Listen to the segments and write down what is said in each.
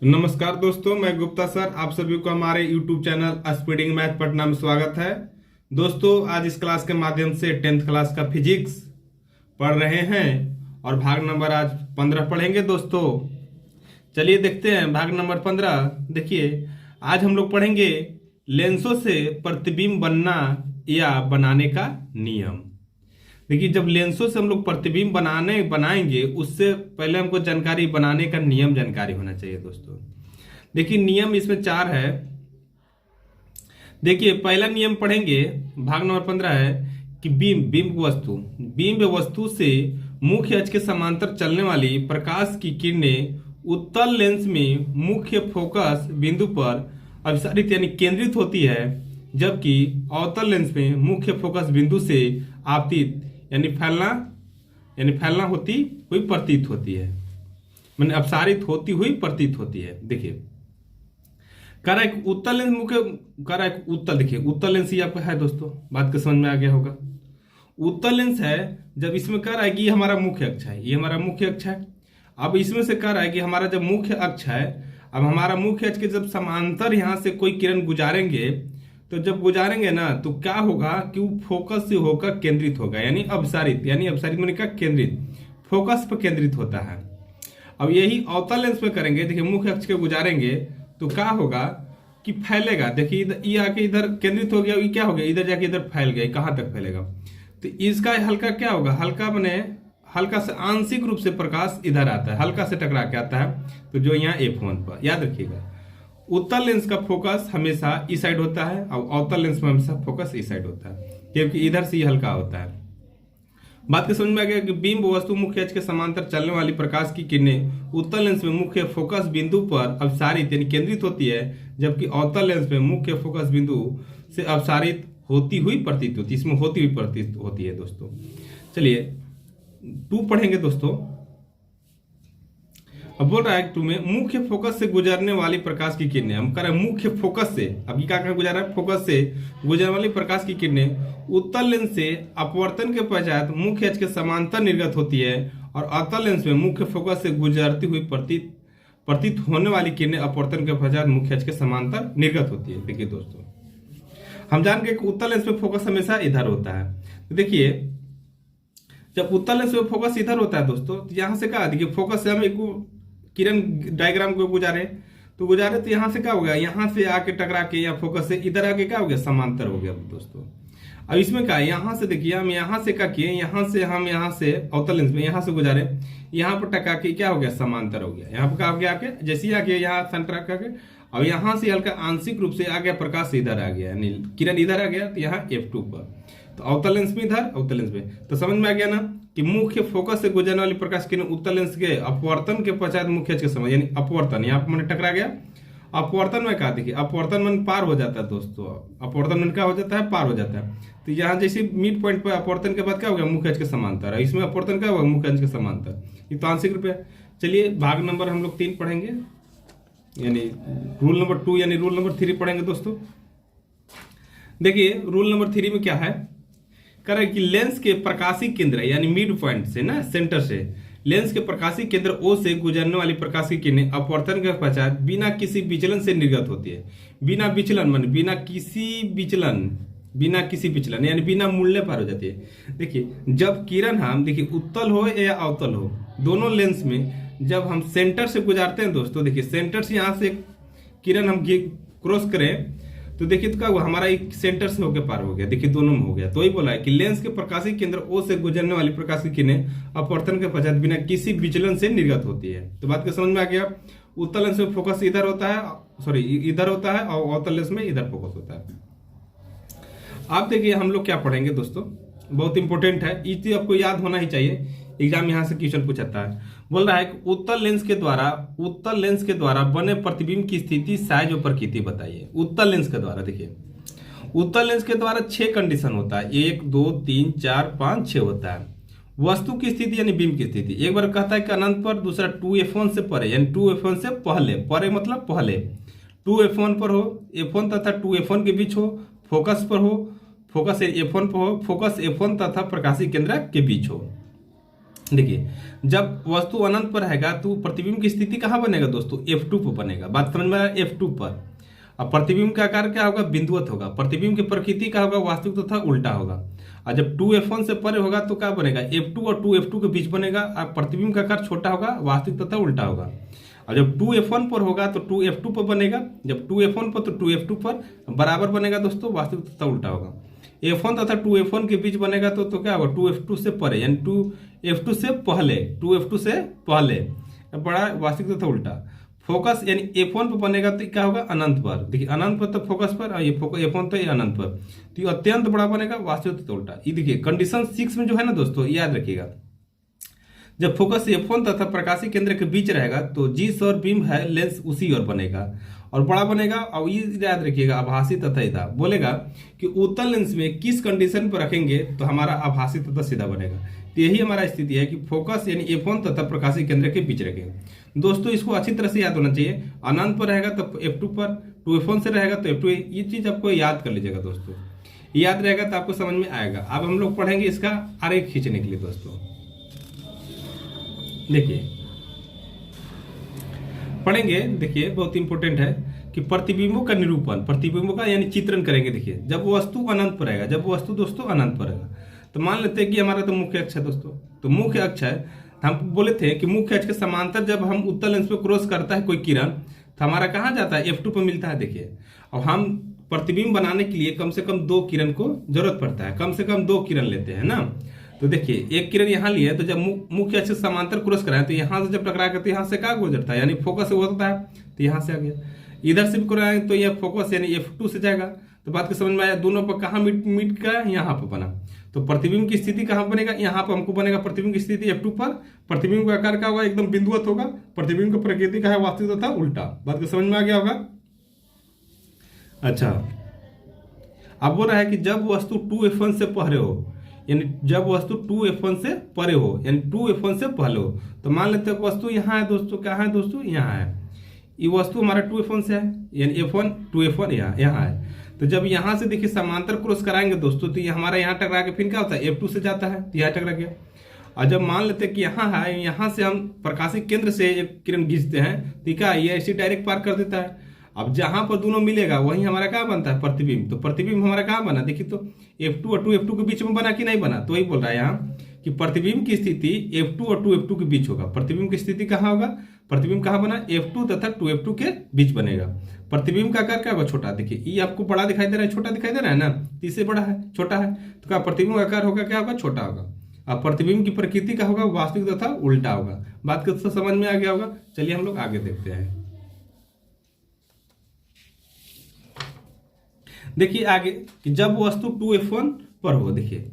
नमस्कार दोस्तों, मैं गुप्ता सर आप सभी को हमारे YouTube channel speeding math Patna में स्वागत है। दोस्तों, आज इस क्लास के माध्यम से 10th क्लास का फिजिक्स पढ़ रहे हैं और भाग नंबर आज 15 पढ़ेंगे। दोस्तों चलिए देखते हैं भाग नंबर 15। देखिए, आज हम लोग पढ़ेंगे लेंसों से प्रतिबिंब बनना या बनाने का नियम। देखिए, जब लेंसों से हम लोग प्रतिबिंब बनाएंगे उससे पहले हमको जानकारी बनाने का नियम जानकारी होना चाहिए। दोस्तों देखिए, नियम इसमें 4 है। देखिए, पहला नियम पढ़ेंगे, भाग नंबर 15 है कि बिंब वस्तु से मुख्य अक्ष के समांतर चलने वाली प्रकाश की किरणें उत्तल लेंस में मुख्य फोकस बिंदु पर अभिसारित यानी केंद्रित होती है, जबकि अवतल लेंस में मुख्य फोकस बिंदु से आपतित यानी फैलना होती हुई प्रतीत होती है, मैंने अपसारित होती हुई प्रतीत होती है। देखिए, कह रहा है उत्तल लेंस मुख्य, कह रहा है उत्तल। देखिए, उत्तल लेंस ही आपका है दोस्तों, बात के समझ में आ गया होगा। उत्तल लेंस है जब इसमें कह रहा है कि ये हमारा मुख्य अक्ष है, ये हमारा मुख्य अक्ष है। अब इसमें से कह रहा है कि हमारा जब मुख्य अक्ष है, अब हमारा मुख्य अक्ष के जब समांतर यहां से कोई किरण गुजारेंगे, तो जब गुजारेंगे ना तो क्या होगा कि वो फोकस से होकर केंद्रित होगा, यानी अपसारित मैंने कहा केंद्रित, फोकस पर केंद्रित होता है। अब यही अवतल लेंस में करेंगे, देखिए मुख्य अक्ष के गुजारेंगे तो क्या होगा कि फैलेगा। देखिए, इधर ये आके इधर केंद्रित हो गया, ये क्या हो गया, इधर जाके इधर फैल गया। कहां तक फैलेगा? तो इसका हल्का क्या होगा, हल्का बने हल्का से आंशिक रूप से प्रकाश इधर आता है, हल्का से टकरा के आता है, तो जो यहाँ F1 पर। याद रखिएगा, उत्तल लेंस का फोकस हमेशा इस साइड होता है और अवतल लेंस में हमेशा फोकस इस साइड होता है, क्योंकि इधर से ये हल्का होता है। बात के समझ में आ गया कि बिंब वस्तु मुख्य अक्ष के समांतर चलने वाली प्रकाश की किरणें उत्तल लेंस में मुख्य फोकस बिंदु पर अपसारित यानी केंद्रित होती है, जबकि अवतल लेंस में मुख्य फोकस बिंदु से अपसारित होती हुई प्रतीत होती है। इसमें होती हुई प्रतीत होती है। दोस्तों चलिए 2 पढ़ेंगे। दोस्तों अब बोल रहा है 2 में मुख्य फोकस से गुजरने वाली प्रकाश की किरणें, हम कह रहे हैं मुख्य फोकस से, अब ये क्या गुजर रहा है, फोकस से गुजरने वाली प्रकाश की किरणें उत्तल लेंस से अपवर्तन के पश्चात मुख्य अक्ष के समांतर निर्गत होती है, और अवतल लेंस में मुख्य फोकस से गुजरती हुई प्रतीत होने वाली किरणें अपवर्तन के पश्चात मुख्य अक्ष के समांतर निर्गत होती है। देखिए दोस्तों, हम जान गए कि उत्तल लेंस में फोकस हमेशा इधर होता है। तो देखिए, जब उत्तल लेंस में फोकस इधर होता है दोस्तों, तो यहां से क्या, देखिए फोकस से हम एक किरण डायग्राम को गुजारे तो यहां से क्या हो गया, यहां से आके टकरा के या फोकस से इधर आके क्या हो गया, समांतर हो गया। दोस्तों अब इसमें क्या है, यहां से देखिए हम यहां से क्या किए, हम यहां से अवतल लेंस में यहां से गुजारे, यहां पर टकरा के क्या हो गया, समांतर हो गया। यहाँ पर क्या हो गया, आके जैसे ही आके यहाँ सेंटर करके, अब यहां से हल्का आंशिक रूप से आ गया, प्रकाश इधर आ गया, यानी किरण इधर आ गया, तो यहाँ F2 पर, तो अवतल लेंस में इधर, अवतल लेंस में। तो समझ में आ गया ना कि मुख्य फोकस से गुजरने वाली प्रकाश किरण उत्तल लेंस के अपवर्तन के पश्चात मुख्य अक्ष के समय, यानी अपवर्तन, यहाँ पर मैंने टकरा गया। अपवर्तन में क्या, देखिए अपवर्तन में पार हो जाता है। दोस्तों अपवर्तन में क्या हो जाता है, पार हो जाता है। तो यहाँ जैसे मिड पॉइंट पर अपवर्तन के बाद क्या हो गया, मुख्य अक्ष के समांतर है, इसमें अपवर्तन क्या होगा, मुख्य अक्ष के समांतर, ये तो आंशिक रूप है। चलिए भाग नंबर हम लोग 3 पढ़ेंगे, यानी रूल नंबर 2 यानी रूल नंबर 3 पढ़ेंगे। दोस्तों देखिए, रूल नंबर 3 में क्या है, कह रहा है कि लेंस के प्रकाशी केंद्र यानी मिड पॉइंट से ना, सेंटर से लेंस के प्रकाशी केंद्र O से गुजरने वाली प्रकाश की किरणें अपवर्तन के पश्चात बिना किसी विचलन से निर्गत होती है। बिना विचलन माने बिना किसी विचलन यानी बिना मूल्य पार हो जाती है। देखिए, जब किरण हम देखिए उत्तल हो या अवतल हो, दोनों लेंस में जब हम सेंटर से गुजारते हैं दोस्तों, देखिए सेंटर से यहां से किरण हम क्रॉस करें तो देखिए तो क्या हुआ, हमारा एक सेंटर से होकर पार हो गया, देखिए दोनों में हो गया। तो ही बोला है कि लेंस के प्रकाशी केंद्र O से गुजरने वाली प्रकाश की किरणें अपवर्तन के पश्चात बिना किसी विचलन से निर्गत होती है। तो बात के समझ में आ गया। उत्तल लेंस में फोकस इधर होता है और अवतल लेंस में इधर फोकस होता है। आप देखिए हम लोग क्या पढ़ेंगे दोस्तों, बहुत इंपॉर्टेंट है, ये तो आपको याद होना ही चाहिए, एग्जाम यहां से क्वेश्चन पूछता है। बोल रहा है कि उत्तल लेंस के द्वारा बने प्रतिबिंब की स्थिति, साइज और प्रकृति बताइए। उत्तल लेंस के द्वारा, देखिए उत्तल लेंस के द्वारा 6 कंडीशन होता है, 1 2 3 4 5 6 होता है। वस्तु की स्थिति यानी बिंब की स्थिति, एक बार कहता है कि अनंत पर, दूसरा 2F1 से परे यानी 2F1 से परे मतलब पहले 2F1 पर हो, F1 तथा 2F1 के बीच हो, फोकस पर हो, फोकस F1 पर हो, फोकस F1 तथा प्रकाशी केंद्र के बीच हो। देखिए, जब वस्तु अनंत पर रहेगा तो प्रतिबिंब की स्थिति कहाँ बनेगा दोस्तों, F2 पर बनेगा। बात समझ में आ रहा है, F2 पर। अब प्रतिबिंब का आकार क्या होगा, बिंदुवत होगा। प्रतिबिंब की प्रकृति क्या होगा, वास्तविक तथा उल्टा होगा। और जब 2F1 से परे होगा तो क्या बनेगा, F2 और 2F2 के बीच बनेगा। अब प्रतिबिंब का आकार छोटा होगा, वास्तविक तथा उल्टा होगा। और जब 2F1 पर होगा तो 2F2 पर बनेगा। जब 2F1 पर तो 2F2 पर बराबर बनेगा दोस्तों, वास्तविक तथा उल्टा होगा। F1 तथा 2F1 के बीच बनेगा तो क्या होगा, 2F2 से परे यानी 2F2 से पहले, 2F2 से पहले बड़ा, वास्तविक तथा उल्टा। फोकस यानी F1 पर बनेगा तो क्या होगा, अनंत पर। देखिए अनंत पर तो फोकस पर, और ये F1 तो ये अनंत पर, तो ये अत्यंत बड़ा बनेगा, वास्तविक तथा उल्टा। ये देखिए कंडीशन 6 में जो है ना दोस्तों, याद रखिएगा, जब फोकस F1 तथा प्रकाशीय केंद्र के बीच रहेगा तो जिस ओर बीम है लेंस उसी ओर बनेगा और बड़ा बनेगा। और ये याद रखिएगा, आभासी तथा सीधा बोलेगा कि उत्तल लेंस में किस कंडीशन पर रखेंगे तो हमारा आभासी तथा सीधा बनेगा। तो यही हमारा स्थिति है कि फोकस यानी F1 तथा प्रकाशीय केंद्र के बीच रखेंगे। दोस्तों इसको अच्छी तरह से याद होना चाहिए। अनंत पर रहेगा तो F2 पर, 2F1 से रहेगा तो F2। ये चीज आपको याद कर लीजिएगा दोस्तों, याद रहेगा तो आपको समझ में आएगा। अब हम लोग पढ़ेंगे इसका आरेख खींचने के लिए दोस्तों। देखिए पढ़ेंगे, देखिए बहुत इंपॉर्टेंट है कि प्रतिबिंबों का निरूपण, प्रतिबिंबों का यानी चित्रण करेंगे। देखिए जब वस्तु अनंत पर रहेगा, जब वस्तु दोस्तों अनंत पर रहेगा तो मान लेते हैं कि हमारा तो मुख्य अक्ष है दोस्तों। तो मुख्य अक्ष है, हम बोले थे कि मुख्य अक्ष के समांतर जब हम उत्तल लेंस पे क्रॉस करता है कोई किरण तो हमारा कहाँ जाता है, F2 पर मिलता है। देखिए अब हम प्रतिबिंब बनाने के लिए कम से कम 2 किरण को जरूरत पड़ता है, कम से कम 2 किरण लेते हैं ना। तो देखिए एक किरण यहाँ लिए तो जब मुख्य अक्ष समांतर क्रॉस कराए तो यहाँ से जब टकरा तो यहाँ से क्या गुजरता है, यानी फोकस से होता है तो यहाँ से आ गया। इधर से भी कराएंगे तो यह फोकस यानी F2 से जाएगा। तो बात को समझ में आया, दोनों पर कहाँ मीट का, यहाँ पर बना। तो प्रतिबिंब की स्थिति कहाँ बनेगा, यहाँ पर हमको बनेगा प्रतिबिंब की स्थिति F2 पर। प्रतिबिंब का आकार का होगा, एकदम बिंदुवत होगा। प्रतिबिंब की प्रकृति का है वास्तविक तथा उल्टा। बात को समझ में आ गया होगा। अच्छा अब बोल रहा है कि जब वस्तु 2F1 से परे हो, यानी जब वस्तु 2F1 से परे हो यानी 2F1 से पहले हो, तो मान लेते हैं वस्तु यहाँ है दोस्तों, कहाँ है दोस्तों, यहाँ है। ये वस्तु हमारा 2F1 से है, यानी F1 2F1 यहाँ है। तो जब यहाँ से देखिए समांतर क्रॉस कराएंगे दोस्तों तो ये हमारा यहाँ टकरा के फिर क्या होता है, F2 से जाता है तो यहाँ टकरा गया। और जब मान लेते हैं कि यहाँ है, यहाँ से हम प्रकाशीय केंद्र से एक किरण खींचते हैं तो क्या ये ऐसे डायरेक्ट पार कर देता है। अब जहां पर दोनों मिलेगा वहीं हमारा क्या बनता है, प्रतिबिंब। तो प्रतिबिंब हमारा कहाँ बना, देखिए तो F2 और 2F2 के बीच में बना कि नहीं बना। तो वही बोल रहा है यहाँ कि प्रतिबिंब की स्थिति F2 और 2F2 के बीच होगा। प्रतिबिंब की स्थिति कहाँ होगा, प्रतिबिंब कहाँ बना, F2 तथा 2F2 के बीच बनेगा। प्रतिबिंब का आकार क्या होगा, छोटा। देखिए ये आपको बड़ा दिखाई दे रहा है, छोटा दिखाई दे रहा है ना, इससे बड़ा है, छोटा है। तो क्या प्रतिबिंब का आकार होगा, क्या होगा, छोटा होगा। अब प्रतिबिंब की प्रकृति का होगा, वास्तविक तथा उल्टा होगा। बात को समझ में आ गया होगा। चलिए हम लोग आगे देखते हैं। देखिए आगे कि जब वस्तु 2F1 पर हो, देखिए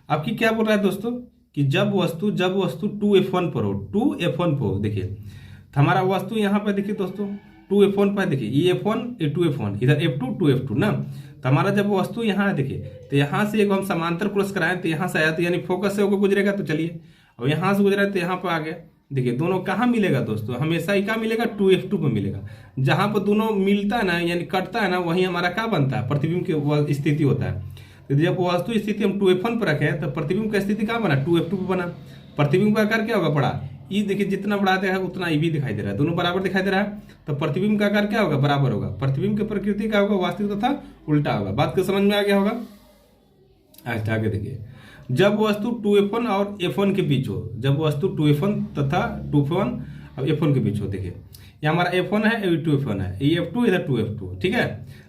आपकी क्या बोल रहा है दोस्तों कि जब वस्तु 2F1 पर हो, 2F1 पर हो। देखिए तो हमारा वस्तु यहाँ पर देखिए दोस्तों 2F1 पर, देखिए ये F1 ये 2F1, इधर F2 2F2 ना। तो हमारा जब वस्तु यहाँ है देखिए, तो यहाँ से एक हम समांतर क्रॉस कराएं तो यहाँ से आया, तो यानी फोकस से होकर गुजरेगा। तो चलिए अब यहाँ से गुजरा तो यहाँ पर आ गया। देखिए दोनों कहाँ मिलेगा दोस्तों, हमेशा ही कहाँ मिलेगा, 2F2 पे मिलेगा। जहां पर दोनों मिलता है ना यानी कटता है ना, वहीं हमारा क्या बनता है, प्रतिबिंब की स्थिति होता है। तो जब वस्तु स्थिति हम 2F1 पर रखे तो प्रतिबिंब का स्थिति कहाँ बना, 2F2 पे बना। प्रतिबिंब का आकार क्या होगा, बड़ा। ये देखिए जितना बड़ा है उतना ये भी दिखाई दे रहा है, दोनों बराबर दिखाई दे रहा है। तो प्रतिबिंब का आकार क्या होगा, बराबर होगा। प्रतिबिंब की प्रकृति क्या होगा, वास्तविक तथा उल्टा होगा। बात को समझ में आ गया होगा। अच्छा आगे देखिए, जब वस्तु 2F1 और F1 के बीच हो, जब वस्तु 2F1 तथा 2F1 और F1 के बीच हो। देखिए ये हमारा F1 है, ये 2F1 है, ये F2 इधर 2F2, ठीक है।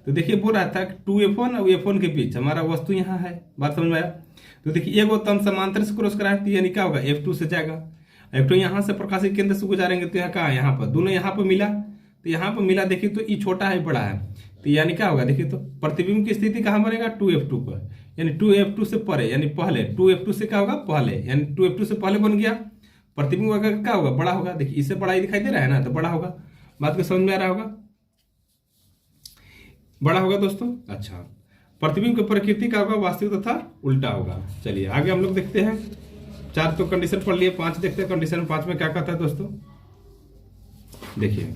तो देखिए बोल रहा था कि 2F1 और F1 के बीच हमारा वस्तु यहाँ है। बात समझ में आया। तो देखिए एक तो हम समांतर से क्रॉस कराए तो यानी क्या होगा, F2 से जाएगा। F2 यहाँ से प्रकाशीय केंद्र से गुजारेंगे तो यहाँ कहाँ, यहाँ पर दोनों यहाँ पर मिला। तो यहाँ पर मिला देखिए तो ये छोटा है बड़ा है, तो यानी क्या होगा, देखिए तो प्रतिबिंब की स्थिति कहाँ बनेगा, 2F2 पर, यानी 2F2 से परे यानी पहले। 2F2 से क्या होगा, पहले, यानी 2F2 से पहले बन गया। प्रतिबिंब का क्या होगा, बड़ा होगा। देखिए इससे बड़ा ही दिखाई दे रहा है ना, तो बड़ा होगा। बात को समझ में आ रहा होगा, बड़ा होगा दोस्तों। अच्छा प्रतिबिंब की प्रकृति का होगा, वास्तविक तथा उल्टा होगा। चलिए आगे हम लोग देखते हैं। 4 तो कंडीशन पढ़ लिए, 5 देखते हैं कंडीशन 5 में क्या कहता है दोस्तों। देखिए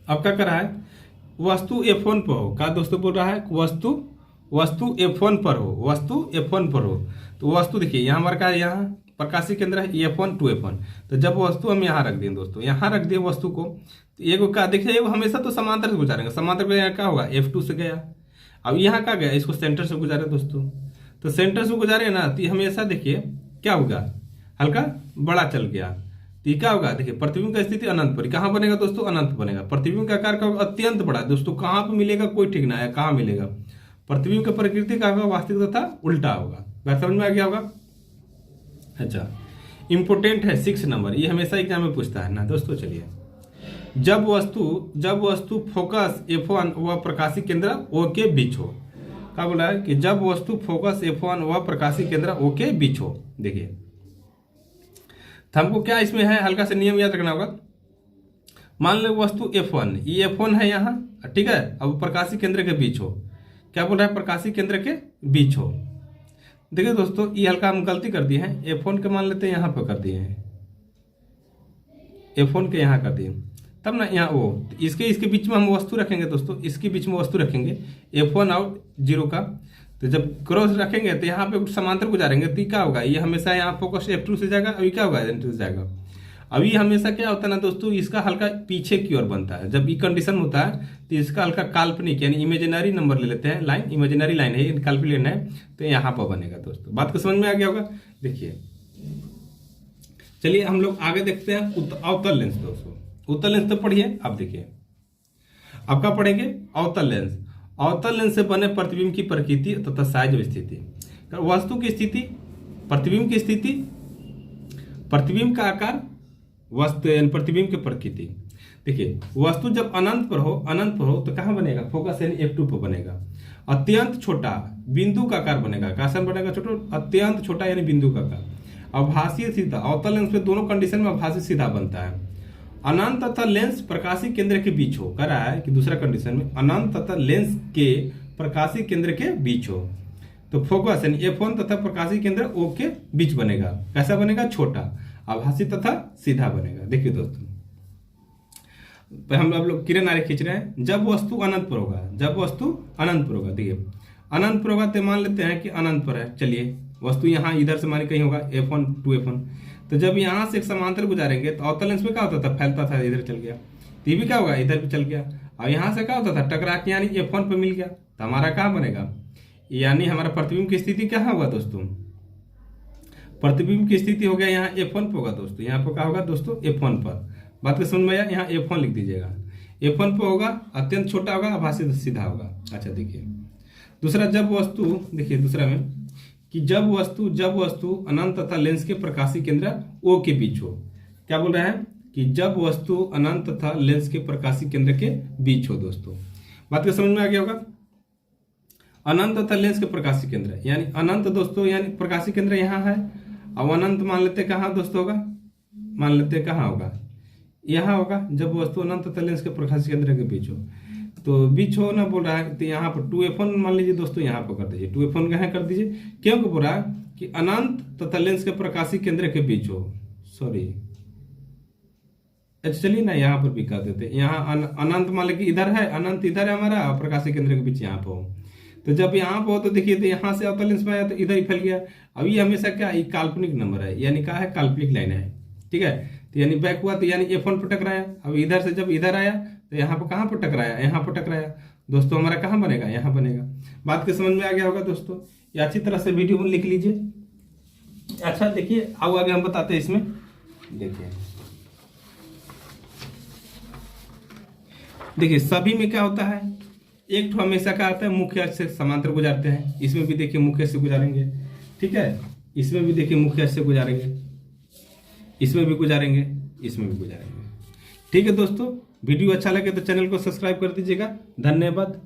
अब क्या कर रहा है, वस्तु F1 पर हो। क्या दोस्तों बोल रहा है, वस्तु F1 पर हो, वस्तु F1 पर हो। तो वस्तु देखिए यहाँ हमारा क्या है, यहाँ प्रकाशीय केंद्र है F1 2F1। तो जब वस्तु हम यहाँ रख दें दोस्तों, यहाँ रख दिए वस्तु को, तो एगो क्या देखिए, एगो हमेशा तो समांतर से गुजारेंगे, समांतर में यहाँ क्या होगा F2 से गया। अब यहाँ क्या गया, इसको सेंटर से गुजारे दोस्तों, तो सेंटर से गुजारे ना, तो हमेशा देखिए क्या होगा, हल्का बड़ा चल गया, तो ये क्या होगा, देखिए प्रतिबिंब का स्थिति अनंत पर, कहाँ बनेगा दोस्तों, अनंत बनेगा। प्रतिबिंब का आकार का अत्यंत बड़ा दोस्तों, कहाँ पे मिलेगा कोई ठीक ना है, कहाँ मिलेगा। प्रतिबिंब की प्रकृति का होगा वास्तविक तथा उल्टा होगा। बात समझ में आ गया होगा। अच्छा, इंपोर्टेंट है 6 नंबर, ये हमेशा एग्जाम में पूछता है ना दोस्तों। चलिए, जब वस्तु फोकस F1 व प्रकाशीय केंद्र O के बीच हो, क्या बोला है कि जब वस्तु फोकस F1 व प्रकाशीय केंद्र O के बीच हो। देखिए, तो हमको क्या इसमें है, हल्का से नियम याद रखना होगा। मान लो वस्तु F1, ये F1 है यहाँ, ठीक है, अब प्रकाशीय केंद्र के बीच हो, क्या बोल रहा है, प्रकाशीय केंद्र के बीच हो। देखिए दोस्तों, ये हल्का हम गलती कर दिए हैं, F1 के मान लेते हैं यहाँ पर कर दिए हैं, F1 के यहाँ कर दिए, तब ना यहाँ वो इसके बीच में हम वस्तु रखेंगे दोस्तों, इसके बीच में वस्तु रखेंगे F1 और 0 का। तो जब क्रॉस रखेंगे तो यहाँ पे समांतर गुजारेंगे, तो क्या होगा, ये हमेशा यहाँ फोकस F2 से जाएगा, अभी क्या होगा, F2 से जाएगा। अभी हमेशा क्या होता है ना दोस्तों, इसका हल्का पीछे की ओर बनता है। जब ये कंडीशन होता है तो इसका हल्का काल्पनिक यानी इमेजिनरी नंबर ले लेते हैं, लाइन इमेजिनरी लाइन है, काल्पनिक लाइन है, तो यहाँ पर बनेगा दोस्तों। बात को समझ में आ गया होगा। देखिए, चलिए हम लोग आगे देखते हैं अवतल लेंस दोस्तों। उत्तल लेंस तो पढ़िए, आप देखिए अब क्या पढ़ेंगे, अवतल लेंस। अवतल लेंस से बने प्रतिबिंब की प्रकृति तथा साइज और स्थिति। वस्तु की स्थिति, प्रतिबिंब की स्थिति, प्रतिबिंब का आकार, वस्तु यानी प्रतिबिंब की प्रकृति। देखिए, वस्तु जब अनंत पर हो तो कहाँ बनेगा, फोकस यानी F2 पर बनेगा। अत्यंत छोटा बिंदु का आकार बनेगा, कैसा बनेगा, छोटा अत्यंत छोटा यानी बिंदु का आकार। आभासीय सीधा, अवतल लेंस में दोनों कंडीशन में आभासीय सीधा बनता है। अनंत तथा लेंस प्रकाशीय केंद्र के बीच हो, कह रहा है कि दूसरा कंडीशन में अनंत तथा लेंस के प्रकाशीय केंद्र के बीच हो, तो फोकस यानी F1 तथा प्रकाशीय केंद्र O के बीच बनेगा। कैसा बनेगा, छोटा, आभासी तथा सीधा बनेगा। देखिए दोस्तों, हम लोग किरण आरेख खींच रहे हैं। जब वस्तु अनंत पर होगा, जब वस्तु अनंत पर होगा, देखिए अनंत पर होगा तो मान लेते हैं कि अनंत पर है। चलिए, वस्तु यहाँ इधर से माने कहीं होगा F1 2F1, तो जब यहाँ से एक समांतर गुजारेंगे तो अवतल लेंस में क्या होता था, फैलता था, इधर चल गया, तो ये भी क्या होगा, इधर भी चल गया। और यहाँ से क्या होता था, टकरा के यानी F1 पे मिल गया, तो हमारा कहाँ बनेगा, यानी हमारा प्रतिबिंब की स्थिति क्या होगा दोस्तों, प्रतिबिंब की स्थिति हो गया यहाँ F1 पे होगा दोस्तों। यहाँ पर क्या होगा दोस्तों, F1 पर। बात को समझ में आया, यहाँ F1 लिख दीजिएगा, F1 पे होगा, अत्यंत छोटा होगा, आभासी सीधा होगा। अच्छा देखिए दूसरा, जब वस्तु, देखिए दूसरा में कि जब वस्तु अनंत तथा लेंस के प्रकाशीय केंद्र O के बीच हो। क्या बोल रहा है कि जब वस्तु अनंत तथा लेंस के प्रकाशीय केंद्र के बीच हो दोस्तों। बात को समझ में आ गया होगा। अनंत तथा लेंस के प्रकाशीय केंद्र यानी अनंत दोस्तों, यानी प्रकाशीय केंद्र यहाँ है, अब अनंत मान लेते कहाँ दोस्तों होगा, मान लेते कहाँ होगा, यहाँ होगा। जब वस्तु अनंत तथा लेंस के प्रकाशीय केंद्र के बीच हो, तो बीच हो ना बोल रहा है, तो यहाँ पर 2F1 मान लीजिए दोस्तों, यहाँ पर कर दीजिए 2F1 कहाँ कर दीजिए, क्योंकि बोल रहा है कि अनंत तथा लेंस के प्रकाशीय केंद्र के बीच हो। सॉरी, चलिए ना यहाँ पर भी कर देते, यहाँ अनंत मान लीजिए इधर है, अनंत इधर है हमारा, प्रकाशीय केंद्र के बीच यहाँ पर हो। तो जब यहाँ पर हो तो देखिए, तो यहाँ से अवतल लेंस में आया तो इधर ही फैल गया। अब ये हमेशा क्या, ये काल्पनिक नंबर है, यानी क्या है, काल्पनिक लाइन है, ठीक है। तो यानी बैक हुआ तो यानी F1 पर टकराया। अब इधर से जब इधर आया तो यहाँ पर कहाँ पर टकराया, यहाँ पर टकराया दोस्तों, हमारा कहाँ बनेगा, यहाँ बनेगा। बात के समझ में आ गया होगा दोस्तों, ये अच्छी तरह से वीडियो में लिख लीजिए। अच्छा देखिए, आओ आगे हम बताते हैं इसमें। देखिए सभी में क्या होता है, एक तो हमेशा क्या आता है, मुख्य अक्ष से समांतर गुजारते हैं। इसमें भी देखिए मुख्य अक्ष से गुजारेंगे, ठीक है, इसमें भी देखिए मुख्य अक्ष से गुजारेंगे, इसमें भी गुजारेंगे, इसमें भी गुजारेंगे। ठीक है दोस्तों, वीडियो अच्छा लगे तो चैनल को सब्सक्राइब कर दीजिएगा। धन्यवाद।